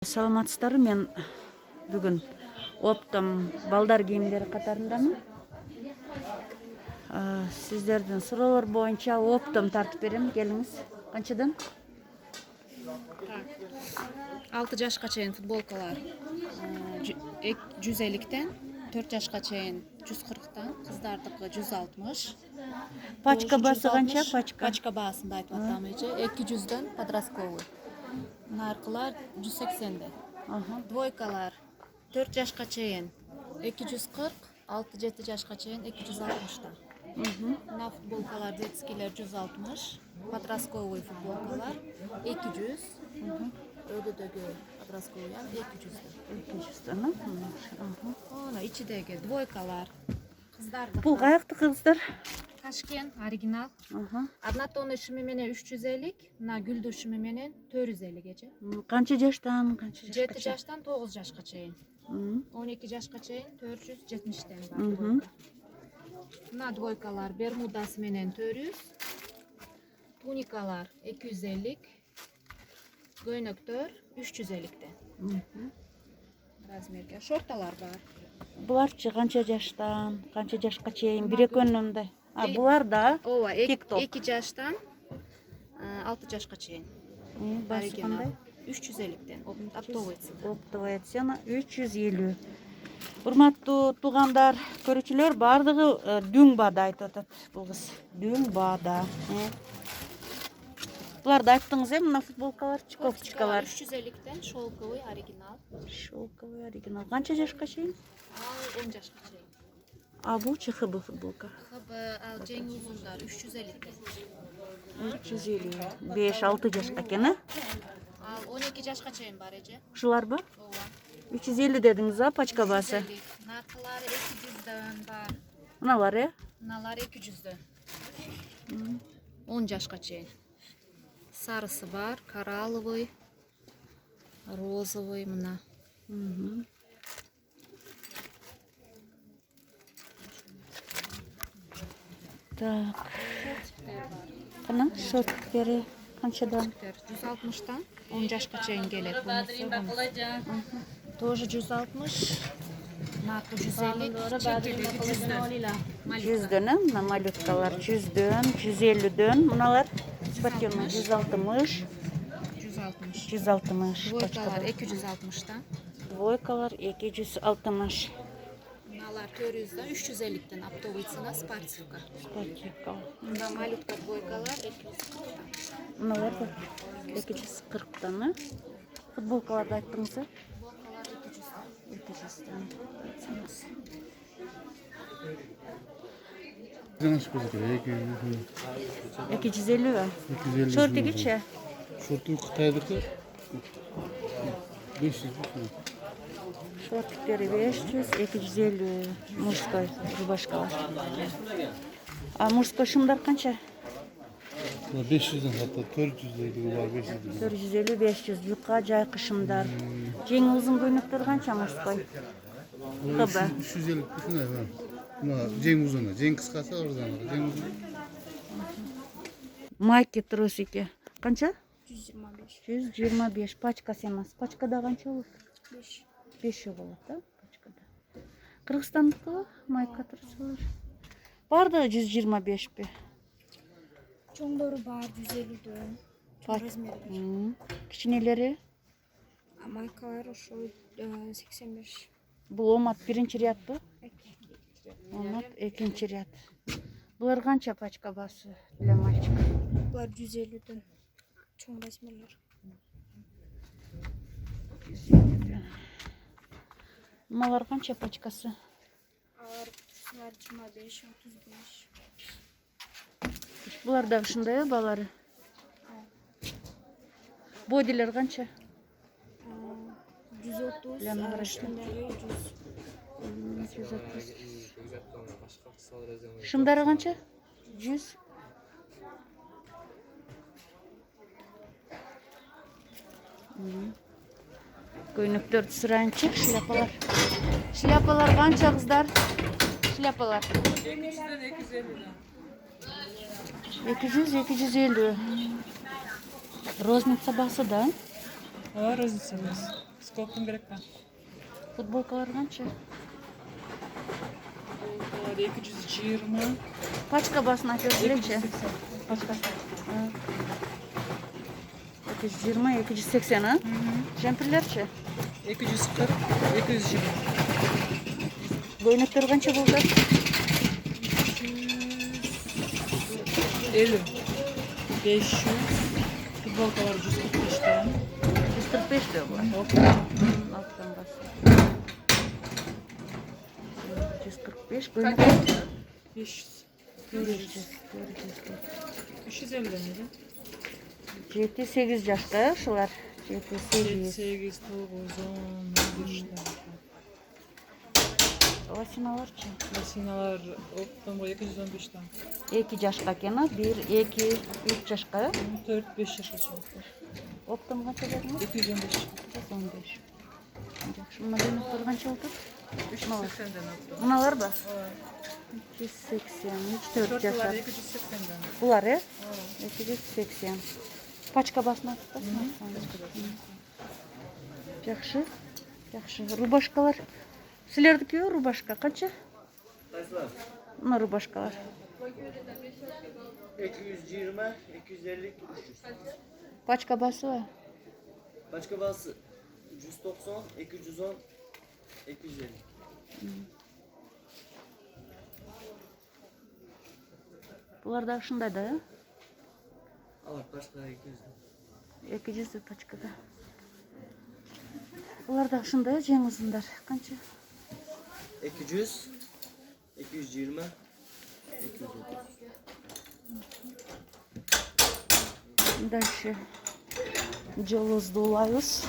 Саламатсыздарбы, мен бүгін оптом балдар кийимдери катарындамын. Сиздердин суроолор боюнча оптом тартып берем, келиңиз. Канчадан? 6 жашка чейин футболкалар 150тен, 4 жашка чейин 140тан, кыздардыкы 160. Пачка баасы канча? Пачка баасында айтып атам эже. 200дөн подростковый. Наркылар 180ден. Двойкалар 4 жашка чейин 240, 6-7 жашка чейин 260тан. Мына футболкалар детскийлер 160, подростковый футболкалар 200, өйдөдөгү подростковый 200ден. 200дөн. Ана ичидеги двойкалар кыздардыкы. Бул каякты кыздар? Ташкент оригинал. Однотонный шими менен 350, мына гүлдүү шими менен 450гече. Канча жаштан, 7 жаштан 9 жашка чейин. 12 жашка чейин 470тен бар. Мына двойкалар бермудасы менен 400, туникалар 250, көйнөктөр 350тен. Размерге шорталар бар. Буларчы канча жаштан, канча жашка чейин, бир экөөнүндай. Булар да? Ооба, TikTok. 2 жаштан 6 жашка чейин. Баасы кандай? 350тен, оптовый цена. Оптовый цена 350. Урматтуу туугандар, көрүүчүлөр, бардыгы дүң баада айтып атат бул кыз. Дүң баада. Буларды айттыңыз, мына футболкалар, кофточкалар 350тен, шелковый оригинал. Шелковый оригинал. Канча жашка чейин? 10 жашка чейин. Бул ЧХБ футболка. ХБ ал жеңи узундар 350тен. 350. 5-6 жашка экен, Ал 12 жашка чейин бар эже. Ушуларбы? Ооба. 350 дедиңиз, пачка баасы. Наркылары 200дөн бар. Мыналар, Мыналар 200дөн. 10 жашка чейин. Сарысы бар, коралловый, розовый мына. Так. Кана шорттери канчадан? 160тан 10 жашка чейин келет. Тоже 160. Наркы 150, чекелери 100дөн. 100дөн, мына малюткалар 100дөн, 150дөн, мыналар спортивный 160. 160. Двойкалар 260тан. Двойкалар 260. Мыналар 400дөн, 350тен оптовый цена, спортивка. Спортивка. Мына малютка двойкалар 240тан. Мыналар 240тан. Футболкаларды айттыңыз, Футболкалар 200тан. 200тан. Эки 250. Шортигичи? Шорты Кытайдыкы 500. Шортиктери 500, 250 мужской рубашкалар. Мужской шымдар канча? 500ден сатты, 400 бар, 500. 450-500 жука жайкы шымдар. Жеңи узун көйнөктөр канча мужской? ХБ 350 ушундай бар. Мына жең узуна, жең кыскасы ордан, жең узун. Майки трусики канча? 125. 125 пачкасы эмес. Пачкада канча болот? 5. 5 болот, пачкада. Кыргызстандыкы майка трусулар. Бардыгы 125пи? Чоңдору бар 150дөн. Размери. Кичинелери? Майкалар ошол 85. Бул омат биринчи рядпы? Омат экинчи ряд. Булар канча пачка баасы для мальчика? Булар 150дөн. Чоң размерлер. Мыналар канча пачкасы? Алар 25, 35. Булар да ушундай балары? Бодилер канча? 130, шымдары 130. Шымдары канча? 100. Көйнөктөрдү сурайынчы, шляпалар. Шляпалар канча кыздар? Шляпалар 200-250. Розница баасы да? Разница у нас. Сколько керек mi? Футболкалар канча? 220. Пачка басын айтып беречи. 280. Пачкасы. 220, 280, а? Жемпирлерчи? 240, 220. Көйнөктөр канча болду? 50. 500. Futbolkalar 145'ten. 145 diyor bu. Alttan bas. 145 көйнөктөр 500. 400. 350 miydi? 7-8 жашта ушулар. 7-8. 8, 9, 10, 11 Лосиналарчы? Masinalar optamda 215'ten. 2 жашка экен, 1, 2, 3 жашка. 4-5 yaşa çıkıyor. Оптом канча дедиңиз? 215. 115. Жакшы, мына көйнөктөр канча болот? 380'den optam. Мыналар ба? 280, 3-4 Şortlar жашар. 280'den. Булар, 280. Пачка басына Жакшы. Жакшы. Рубашкалар. Силердики рубашка канча? Kaçlar? Мына рубашкалар. 220, 250, 300. Пачка басыбы? Başka bazı 190, 210, 250. Булар да ушундай да, Alır başka 200. 200 пачкада. Булар да ушундай, жең узундар. Канча? 200, 220, 230. Дальше. Жолузду улайбыз.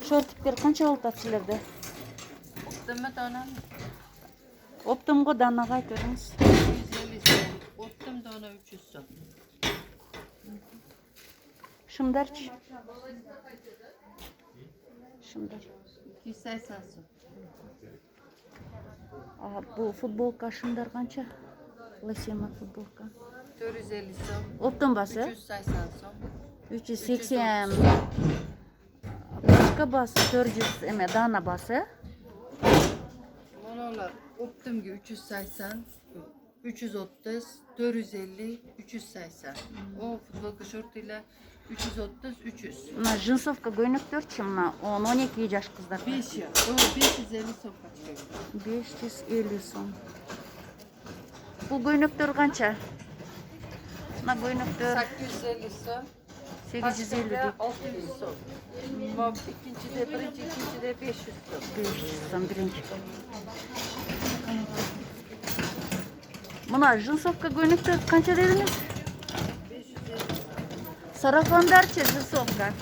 Шортиптер канча болот силерде? Оптымы дана Оптомго данага айтып бериңиз. 150 сом. Оптым дана 300 сом. Шымдарчы? Шымдар. 280 сом. Бул футболка шымдар канча? Лосема футболка. 450 сом. Оптом басы? 380 сом. 380. Пачка басы 400 эме дана басы. Monolar optımga 380, 330, 450, 380. O futbolka şortuyla 330, 300. Мына жинсовка көйнөктөрчү мына 10-12 жаш кыздар. 5 ya. O 550 сом kaçıyor. 550 сом. Бул көйнөктөр канча? Мына көйнөктөр 850 сом. 850 Başka деп. 600 сом. Bu ikincide, birinci, ikincide 500 сом. 500 сом биринчи. Мына жинсовка көйнөктөр канча дедиңиз? 550. Сарафандарчы жинсовка.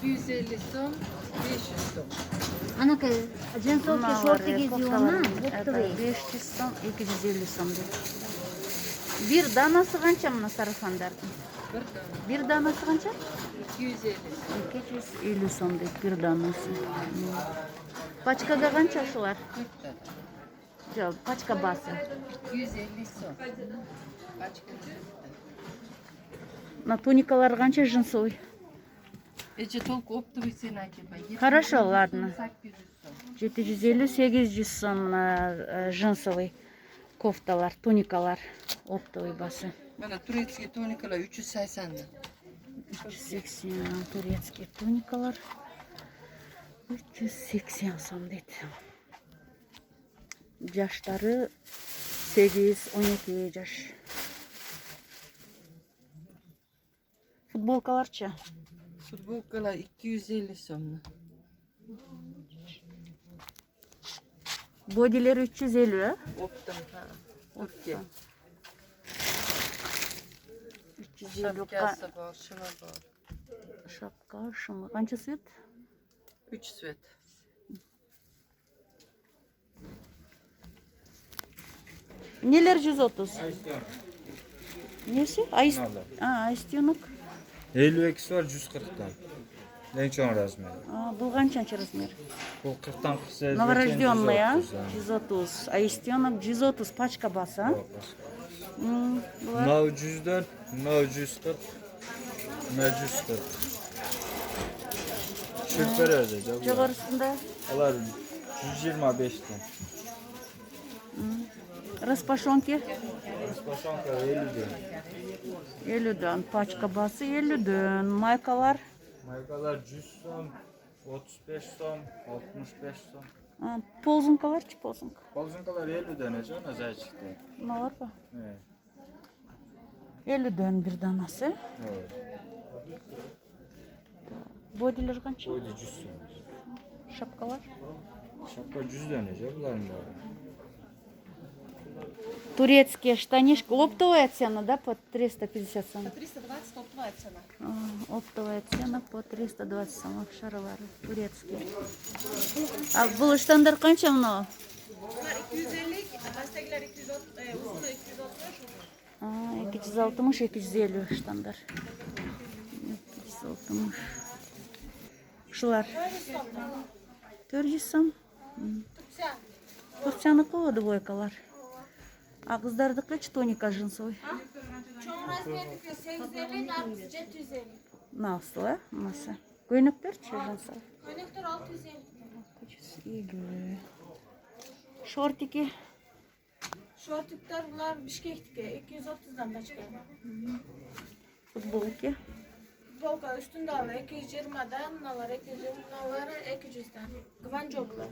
250 сом, 500 сом. Анакай, джинсовки шорты кизиона, Это 500 сом, 250 сом деп. Бир данасы канча мына сарафандардын? Bir tane. Бир данасы канча? 250. 250 сом деп бир данасы. Пачкада канча ушулар? 40 tane. Жок, пачка басы. 250 сом. Başka ne? На туникалар канча жинсовый? Ece толку оптовый цена кепа. Хорошо, ладно. 800 сом. 750-800 сом мына жинсовый кофталар, туникалар, оптовый басы. Bana турецкий тоникалар 380. 380 турецкий туникалар. 380 сом дейт. Жаштары 8-12 жаш. Футболкаларчы? Futbolkalar 250 сом. Бодилер 350, а? Optum ha. Türkiye. 350 Şapkası var, şuna var. шапка, шума. Канча свет? 3 svet. Нелер 130? Nesi? Айстенок. 52 var 140'tan. En çok razmer. Бұл қаншанчы размер? Bu 40'tan 48. Новорожденный, а? 130. Айстенок 130 пачка баса. No 104, no 140, no 140. Çöpler öyle. Жоғарысында Alar 125 ton. распашонки Başanka 50 ton. 50 дөн, пачка басы 50 дөн, майкалар Maykalar 100 ton, 35 ton, 65 ton. ползункаларчы ползунка. Balzunkalar 50 ton ece, ona zay çıktı. Мыналар ба? Evet. 50 дөн bir данасы. Evet. Бодилер қанша? Boydu 100 ton. Шапкалар. Şapka 100 ton ece, bunların da. Турецкие штанишки. Оптовая цена, да, по 350 сом? 320 оптовая цена. Оптовая цена по 320 сомов шаровары. Турецкие. А бұл штандар қанша мынау? Bunlar 250, hashtagler 230, uzunu 260. 260, 250 штандар. 260. Шулар. 400 сом. Турциянікі о двойкалар. А қыздардікі тоника жынсовый. Çoğun razmerdeki 850, narkoz 750. Nasıl ha? Nasıl? Көйнектер жынсовый. Koynekler 650. 650. Шортики. Şortikler bunlar Bişkek'teki 230'dan başka. Футболки. Volga üstünde alır 220'dan, bunlar 220, bunlar 200'den. Gvancoklar.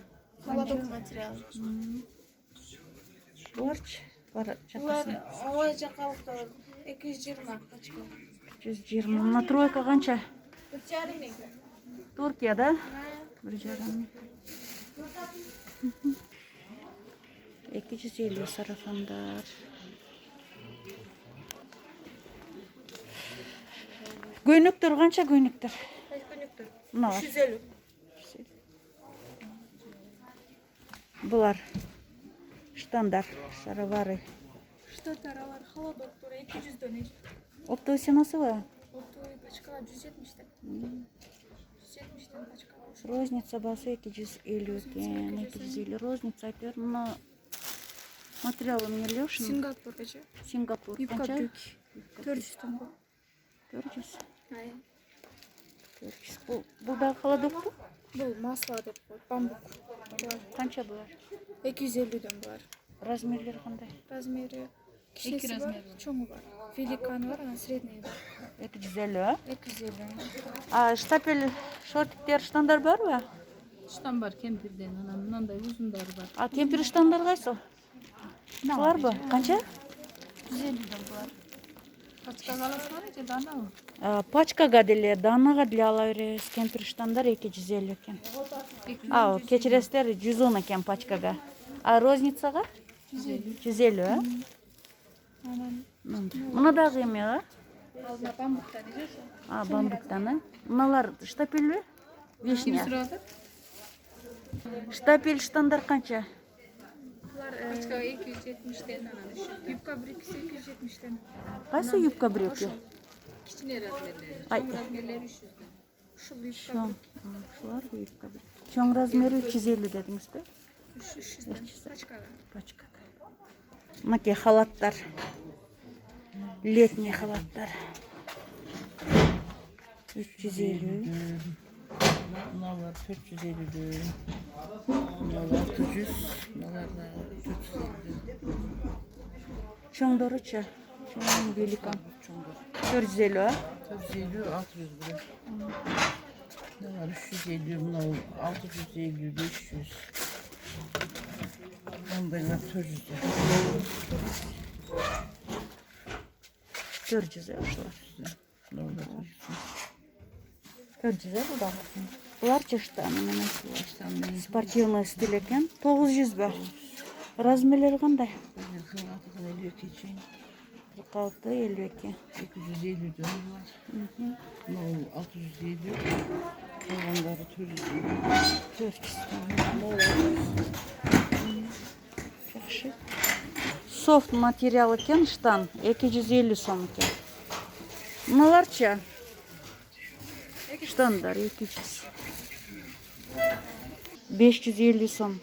Kaladok materyal. Шорч. Var Bunlar жақасын. havaya çakalıklar 220 kaçka. 120. Мына тройка қанша? 3,5 ming. Туркияда. 1,5. 250 сарафандар. Көйнектер қанша көйнектер? Kaç konektör? Мыналар. 350. Бұлар штандар, шаровары. Что таравар, холодоктор 200 dönecek. Оптовый ценасы ба? Otoyu paçkalar 170'ten. 170'ten paçkalar. Розница басы 250 екен. 250 розница айтыр. Мына материалы мне Лешин. Singapur kaçı? Сингапур. Юбка Қанша? брюк. 400'ten bu. 400. Aynen. 400. Бұл да холодок bu? Bu masla деп қой, bambuk. Var. Қанша бұлар? 250'den var. Размерлері қандай? Размері кішісі бар, çoğu var. Великан var, ana средний var. 250, а? 250. А штапель шортиктер штандар бар ба? Штан бар кемпирден, анан мынандай узундары бар. А кемпир штандар қайсы? Бар ба? Қанша? 150'den var. Пачка аласың же данабы? Пачкага деле, данага деле ала беребиз. Кемпир штандар 250 екен. Кечиресиздер 110 екен пачкага. А розницага? 150, а? Мына дагы эме, а? Алдына bambuktan ediyor şu. Бамбуктан, а? Мыналар штапель вишня. Сұрады? Штапель штандар қанша? Bunlar Пачка 270'ten анан düşürdü. yufka brikisi 270'ten. Қайсы юбка брюки? Кичине размерлери. Ай. Чоң размерлери 300'den. Şu yufka Чоң. Шулар юбка брюки. Чоң размери 350 дедиңиз бе? 300'den. Paçkalar. Пачкага. Мынакей халаттар. Летний халаттар. 350. Bunlar 450. Bunlar 600. Bunlar da 450. Чоңдоручу. Чоң великан. 450, а? 450, 600 lira. Bunlar 350, bunlar 650, 500. Bunlar 400 lira. 400 ушулар. Bunlar da 400 булар. Буларчы штаны менен. 400. Спортивный стиль экен. 900 ба? Размерлери кандай? Kıyafetler 52 için 46, 52. 850 dönüm var. Bunlar 650. Kalanları 400. 400. Жақсы. Софт материал екен, штан 250 сом екен. Мыналарчы? Штандар 200. 550 сом.